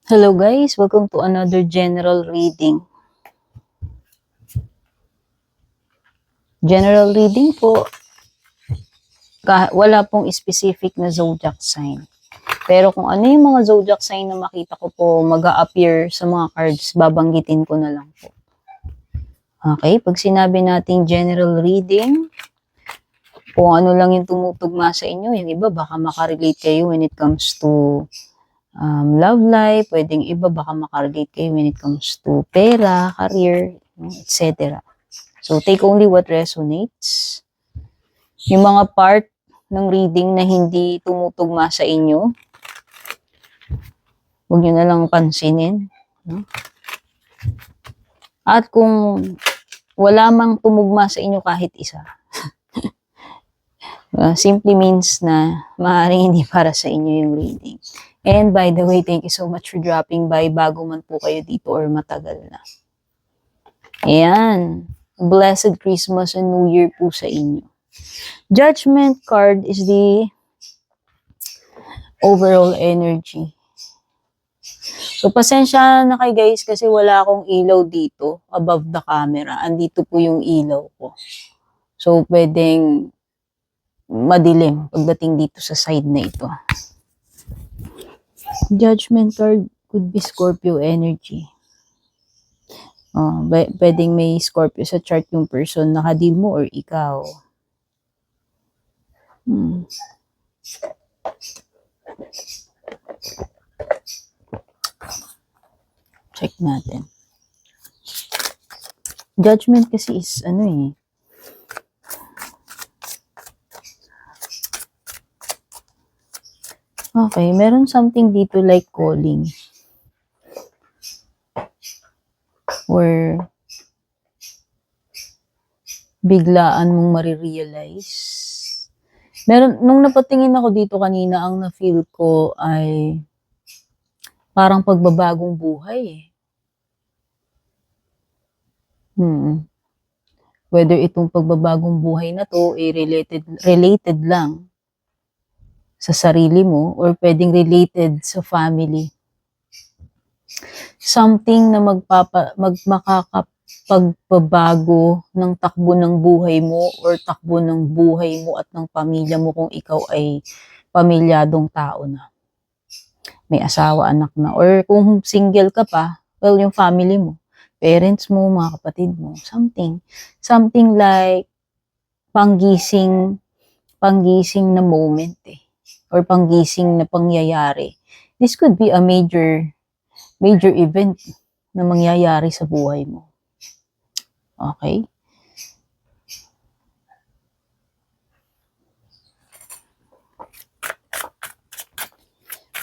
Hello guys, welcome to another general reading. General reading po, wala pong specific na zodiac sign. Pero kung ano yung mga zodiac sign na makita ko po mag-a-appear sa mga cards, babanggitin ko na lang po. Okay, pag sinabi nating general reading, kung ano lang yung tumutugma sa inyo, yung iba baka makarelate kayo when it comes to love life, pwedeng iba baka makarelate kayo when it comes to pera, career, etc. So, take only what resonates. Yung mga part ng reading na hindi tumutugma sa inyo, huwag nyo na lang pansinin. No? At kung wala mang tumugma sa inyo kahit isa, simply means na maaaring hindi para sa inyo yung reading. And by the way, thank you so much for dropping by bago man po kayo dito or matagal na. Ayan. Blessed Christmas and New Year po sa inyo. Judgment card is the overall energy. So, pasensya na kayo guys kasi wala akong ilaw dito above the camera. Andito po yung ilaw ko. So, pwedeng madilim pagdating dito sa side na ito. Judgment card could be Scorpio energy. Pwedeng may Scorpio sa chart yung person nakadil mo or ikaw. Check natin. Judgment kasi is Okay, meron something dito like calling. Or biglaan mong marirealize. Nung napatingin ako dito kanina, ang na-feel ko ay parang pagbabagong buhay. Whether itong pagbabagong buhay na to ay related lang sa sarili mo or pwedeng related sa family. Something na makakapagpabago ng takbo ng buhay mo or takbo ng buhay mo at ng pamilya mo kung ikaw ay pamilyadong tao na. May asawa, anak na. Or kung single ka pa, well, yung family mo, parents mo, mga kapatid mo, something. Something like panggising na moment or panggising na pangyayari. This could be a major event na mangyayari sa buhay mo. Okay?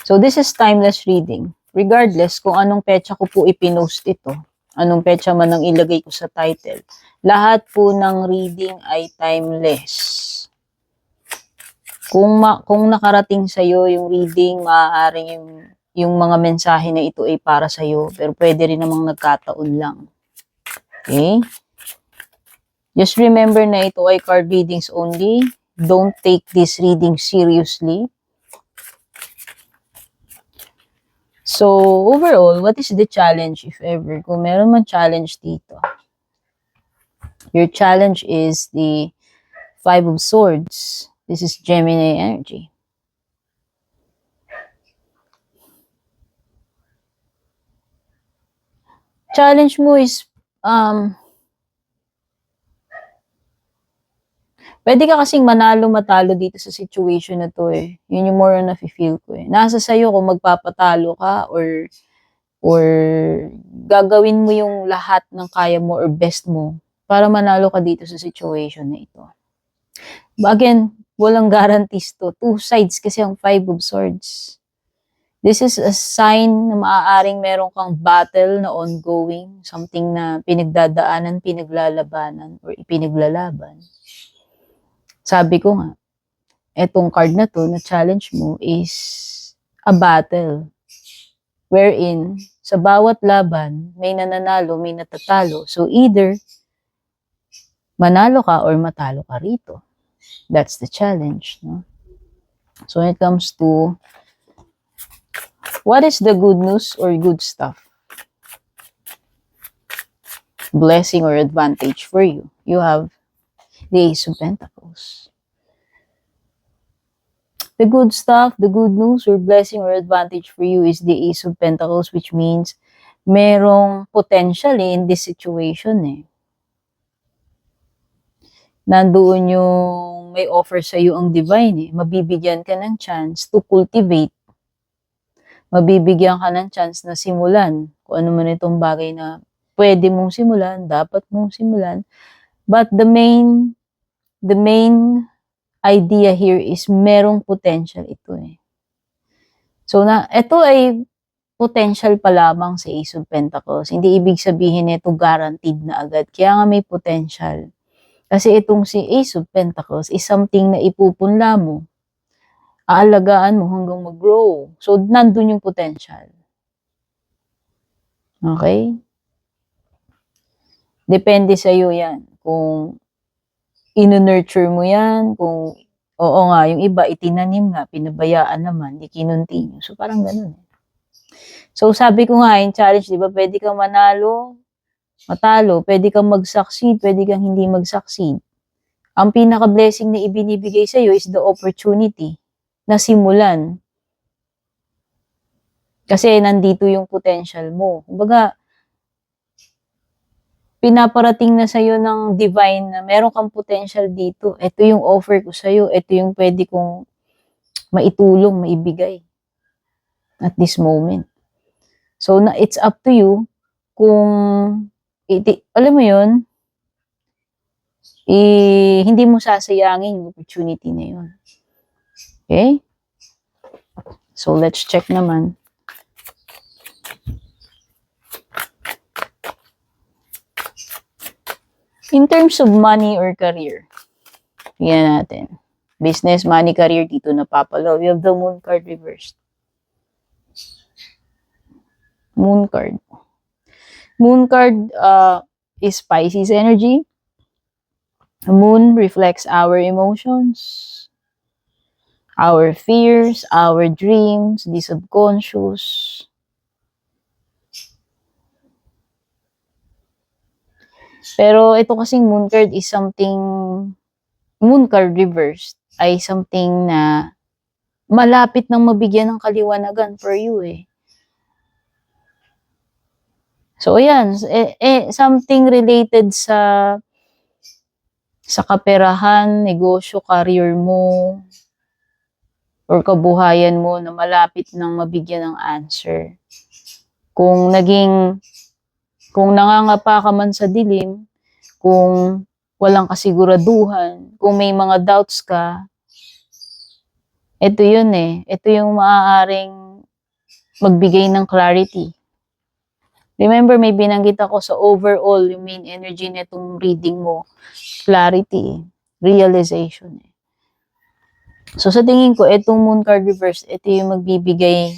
So, this is timeless reading. Regardless kung anong petsa ko po ipinost ito, anong petsa man ang ilagay ko sa title, lahat po ng reading ay timeless. Kung nakarating sa'yo yung reading, maaaring yung mga mensahe na ito ay para sa'yo, pero pwede rin namang nagkataon lang. Okay? Just remember na ito ay card readings only. Don't take this reading seriously. So, overall, what is the challenge if ever? Kung meron man challenge dito. Your challenge is the Five of Swords. This is Gemini energy. Challenge mo is, pwede ka kasing manalo-matalo dito sa situation na to eh. Yun yung more na feel ko eh. Nasa sayo kung magpapatalo ka or gagawin mo yung lahat ng kaya mo or best mo para manalo ka dito sa situation na ito. Again, walang guarantees to. Two sides kasi ang Five of Swords. This is a sign na maaaring meron kang battle na ongoing, something na pinagdadaanan, pinaglalabanan, or ipinaglalaban. Sabi ko nga, etong card na to, na challenge mo is a battle. Wherein, sa bawat laban, may nananalo, may natatalo. So either, manalo ka or matalo ka rito. That's the challenge, no? So when it comes to What is the good news or good stuff? Blessing or advantage for you. You have the Ace of Pentacles. The good stuff, the good news or blessing or advantage for you is the Ace of Pentacles, which means merong potential in this situation eh. Nandoon yung may offer sa iyo ang divine eh. Mabibigyan ka ng chance to cultivate. Mabibigyan ka ng chance na simulan kung ano man itong bagay na pwede mong simulan, dapat mong simulan. But the main idea here is merong potential ito eh. So ito ay potential pa lamang sa Ace of Pentacles. Hindi ibig sabihin ito guaranteed na agad. Kaya nga may potential. Kasi itong si Ace of Pentacles is something na ipupunla mo. Aalagaan mo hanggang mag-grow. So, nandun yung potential. Okay? Depende sa iyo yan. Kung ino-nurture mo yan, kung oo nga, yung iba itinanim nga, pinabayaan naman, di kinontinue. So, parang ganun. So, sabi ko nga, yung challenge, di ba, pwede kang matalo, pwede kang mag-succeed, pwede kang hindi mag-succeed. Ang pinaka-blessing na ibinibigay sa iyo is the opportunity na simulan. Kasi nandito yung potential mo. Kumbaga, pinaparating na sa'yo ng divine na meron kang potential dito. Ito yung offer ko sa'yo. Ito yung pwede kong maitulong, maibigay at this moment. So, it's up to you kung, alam mo yun, hindi mo sasayangin yung opportunity na yun. Okay? So, let's check naman. In terms of money or career, tingnan natin. Business, money, career, dito napapalaw. You have the Moon card reversed. Moon card. Moon card is Pisces energy. Moon reflects our emotions, our fears, our dreams, the subconscious. Pero ito kasing moon card is something, moon card reversed ay something na malapit nang mabigyan ng kaliwanagan for you eh. So ayan, something related sa kaperahan, negosyo, career mo, or kabuhayan mo na malapit nang mabigyan ng answer. Kung nangangapa ka man sa dilim, kung walang kasiguraduhan, kung may mga doubts ka, ito yun eh. Ito yung maaaring magbigay ng clarity. Remember, may binanggit ako sa overall, yung main energy na itong reading mo. Clarity, realization. So sa tingin ko, itong Moon card reverse, ito yung magbibigay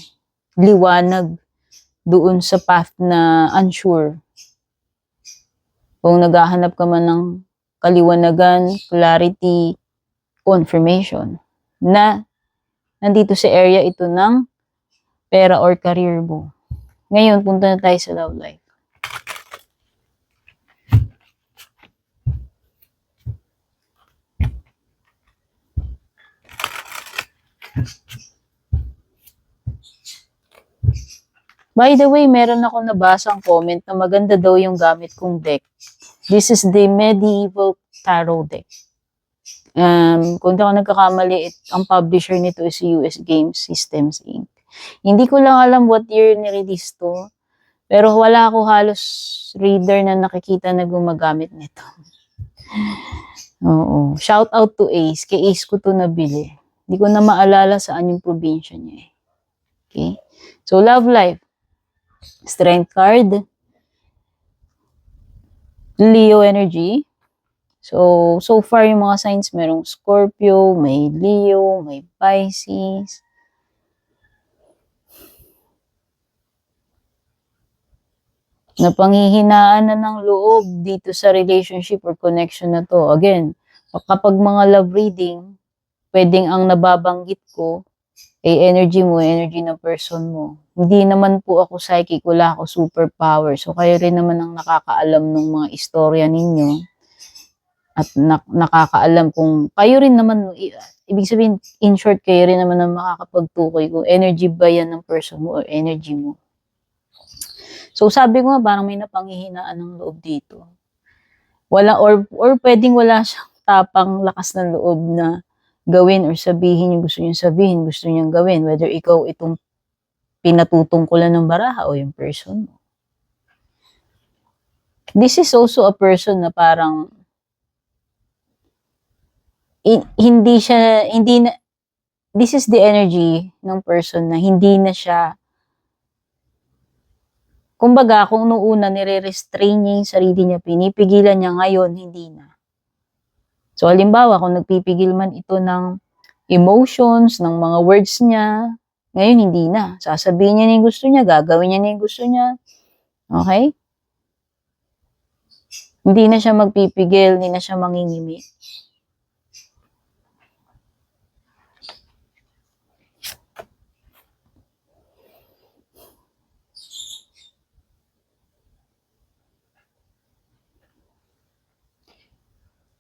liwanag doon sa path na unsure. Kung naghahanap ka man ng kaliwanagan, clarity, confirmation, na nandito sa area ito ng pera or career mo. Ngayon, punta na tayo sa love life. By the way, meron ako nabasang comment na maganda daw yung gamit kong deck. This is the Medieval Tarot deck. Kung di ako nagkakamali, ang publisher nito is US Game Systems Inc. Hindi ko lang alam what year ni-release to, pero wala ako halos reader na nakikita na gumagamit nito. Oo. Shout out to Ace. Kay Ace ko to nabili. Hindi ko na maalala saan yung probinsya niya eh. Okay? So, love life. Strength card. Leo energy. So far yung mga signs, merong Scorpio, may Leo, may Pisces. Napanghihinaan na ng loob dito sa relationship or connection na to. Again, kapag mga love reading, pwedeng ang nababanggit ko energy mo, energy ng person mo. Hindi naman po ako psychic, wala ako superpower. So, kayo rin naman ang nakakaalam ng mga istorya ninyo. At nakakaalam kung kayo rin naman, ibig sabihin, in short, kayo rin naman ang makakapagtukoy kung energy ba yan ng person mo or energy mo. So, sabi ko nga, parang may napanghihinaan ng loob dito. Wala, or pwedeng wala siyang tapang lakas ng loob na gawin or sabihin yung gusto niyang sabihin, gusto niyang gawin, whether ikaw itong pinatutungkulan ng baraha o yung person mo. This is also a person na parang hindi na, this is the energy ng person na hindi na siya, kumbaga, kung noong una nire-restrain niya yung sarili niya, pinipigilan niya, ngayon, hindi na. So, halimbawa, kung nagpipigil man ito ng emotions, ng mga words niya, ngayon, hindi na. Sasabihin niya na yung gusto niya, gagawin niya na yung gusto niya. Okay? Hindi na siya magpipigil, hindi na siya mangingimi.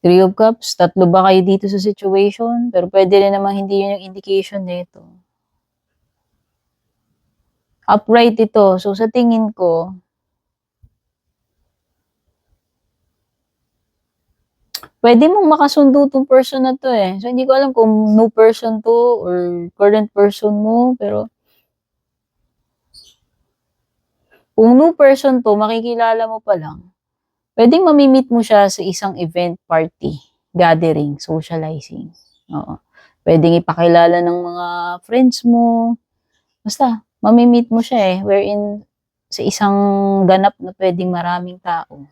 Three of Cups, tatlo ba kayo dito sa situation? Pero pwede rin naman hindi yun yung indication nito. Upright ito. So, sa tingin ko, pwede mong makasundo tong person na to eh. So, hindi ko alam kung new person to or current person mo. Pero, kung new person to, makikilala mo pa lang. Pwedeng mamimit mo siya sa isang event, party, gathering, socializing. Oo. Pwedeng ipakilala ng mga friends mo. Basta, mamimit mo siya eh. Wherein, sa isang ganap na pwedeng maraming tao.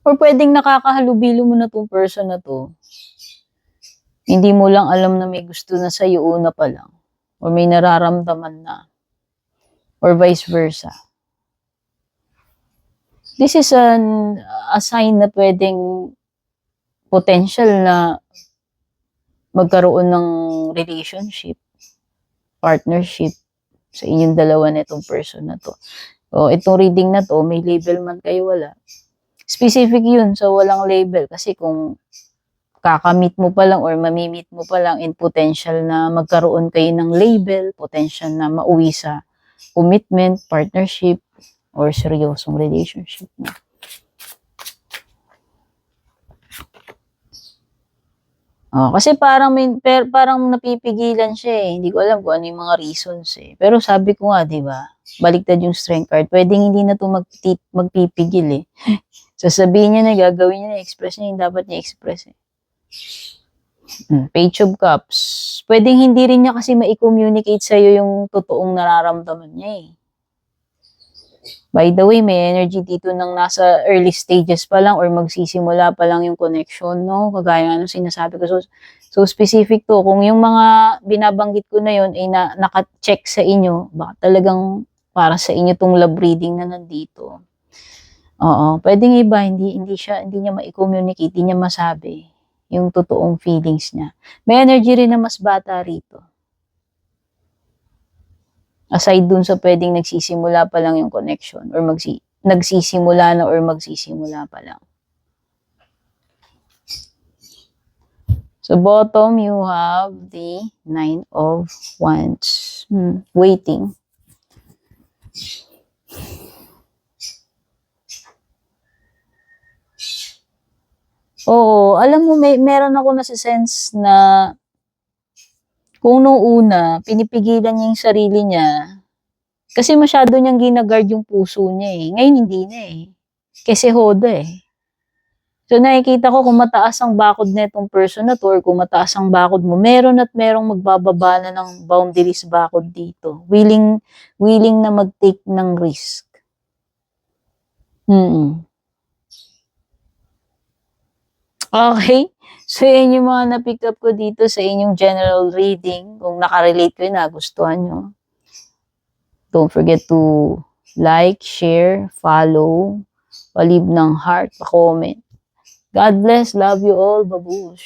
Or pwedeng nakakahalubilo mo na tong person na to. Hindi mo lang alam na may gusto na sa'yo una pa lang. Or may nararamdaman na. Or vice versa. This is a sign na pwedeng potential na magkaroon ng relationship, partnership sa inyong dalawa na itong person na to. O itong reading na to, may label man kayo, wala. Specific yun, so walang label. Kasi kung kakamit mo pa lang or mamimit mo pa lang in potential na magkaroon kayo ng label, potential na mauwi sa commitment, partnership, or seryosong relationship na. Kasi parang napipigilan siya eh. Hindi ko alam kung ano yung mga reasons eh. Pero sabi ko nga, di ba? Baliktad yung strength card. Pwedeng hindi na ito magpipigil eh. Sasabihin niya na, gagawin niya na, express niya yung dapat niya express eh. Page of Cups. Pwedeng hindi rin niya kasi ma-communicate sa'yo yung totoong nararamdaman niya eh. By the way, may energy dito nang nasa early stages pa lang or magsisimula pa lang yung connection, no? Kagaya ng sinasabi ko. So specific to. Kung yung mga binabanggit ko na yun ay naka-check sa inyo, baka talagang para sa inyo tong love reading na nandito. Oo, pwedeng iba, hindi niya ma-communicate, hindi niya masabi yung totoong feelings niya. May energy rin na mas bata rito. Aside dun sa pwedeng nagsisimula pa lang yung connection or nagsisimula na or magsisimula pa lang. So bottom, you have the 9 of Wands. Waiting. Oo, alam mo, meron ako nasa-sense na kung noong una, pinipigilan niya yung sarili niya, kasi masyado niyang ginagard yung puso niya eh. Ngayon hindi na eh. Kasi hoda eh. So nakikita ko kung mataas ang bakod na itong person na to or kung mataas ang bakod mo, meron at merong magbababa na ng boundaries bakod dito. Willing na mag-take ng risk. Okay? So, yan yung mga na-pick up ko dito sa inyong general reading. Kung nakarelate ko yun, nagustuhan nyo. Don't forget to like, share, follow, pa-leave ng heart, pa-comment. God bless. Love you all. Babush.